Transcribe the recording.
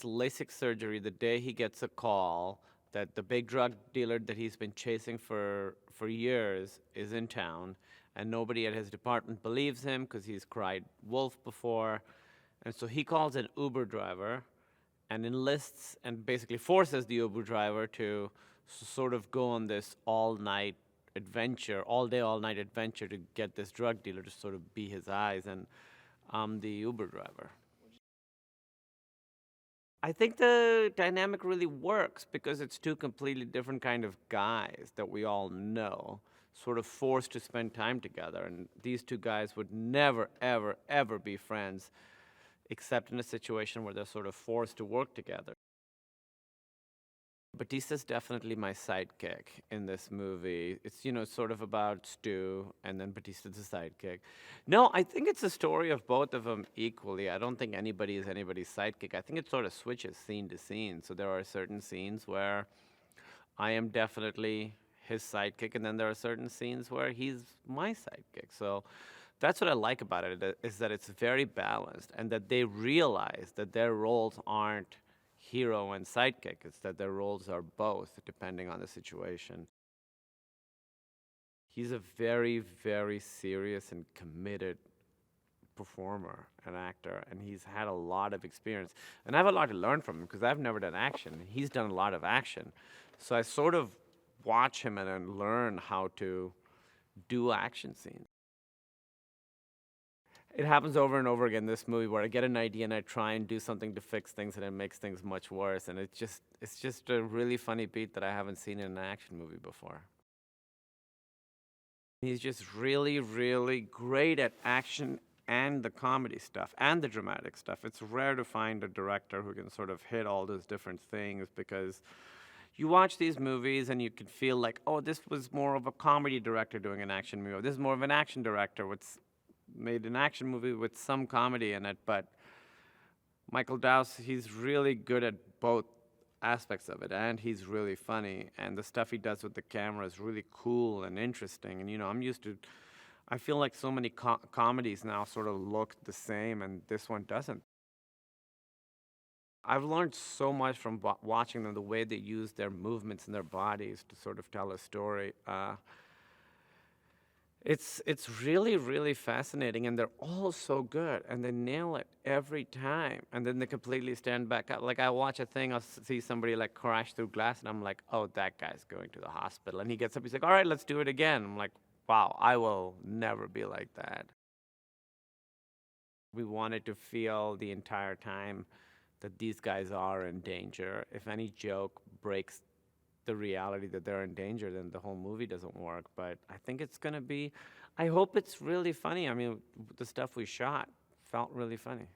LASIK surgery the day he gets a call that the big drug dealer that he's been chasing for years is in town, and nobody at his department believes him because he's cried wolf before. And so he calls an Uber driver and enlists and basically forces the Uber driver to sort of go on this all-night adventure, all day, all night adventure to get this drug dealer to sort of be his eyes, and I'm the Uber driver. I think the dynamic really works because it's two completely different kind of guys that we all know, sort of forced to spend time together. And these two guys would never, ever, ever be friends, except in a situation where they're sort of forced to work together. Bautista's definitely my sidekick in this movie. It's, sort of about Stu, and then Bautista's the sidekick. No, I think it's a story of both of them equally. I don't think anybody is anybody's sidekick. I think it sort of switches scene to scene. So there are certain scenes where I am definitely his sidekick, and then there are certain scenes where he's my sidekick. So that's what I like about it, is that it's very balanced, and that they realize that their roles aren't hero and sidekick. It's that their roles are both, depending on the situation. He's a very, very serious and committed performer and actor, and he's had a lot of experience. And I have a lot to learn from him because I've never done action. He's done a lot of action. So I sort of watch him and then learn how to do action scenes. It happens over and over again in this movie where I get an idea and I try and do something to fix things, and it makes things much worse. And it's just a really funny beat that I haven't seen in an action movie before. He's just really, really great at action and the comedy stuff and the dramatic stuff. It's rare to find a director who can sort of hit all those different things, because you watch these movies and you can feel like, oh, this was more of a comedy director doing an action movie, or this is more of an action director made an action movie with some comedy in it. But Michael Dowse, he's really good at both aspects of it, and he's really funny, and the stuff he does with the camera is really cool and interesting. And I feel like so many comedies now sort of look the same, and this one doesn't. I've learned so much from watching them, the way they use their movements and their bodies to sort of tell a story. It's really, really fascinating, and they're all so good, and they nail it every time, and then they completely stand back up. Like, I watch a thing, I'll see somebody like crash through glass, and I'm like, oh, that guy's going to the hospital. And he gets up, he's like, all right, let's do it again. I'm like, wow, I will never be like that. We wanted to feel the entire time that these guys are in danger. If any joke breaks the reality that they're in danger, then the whole movie doesn't work. But I think it's going to be, I hope it's really funny. I mean, the stuff we shot felt really funny.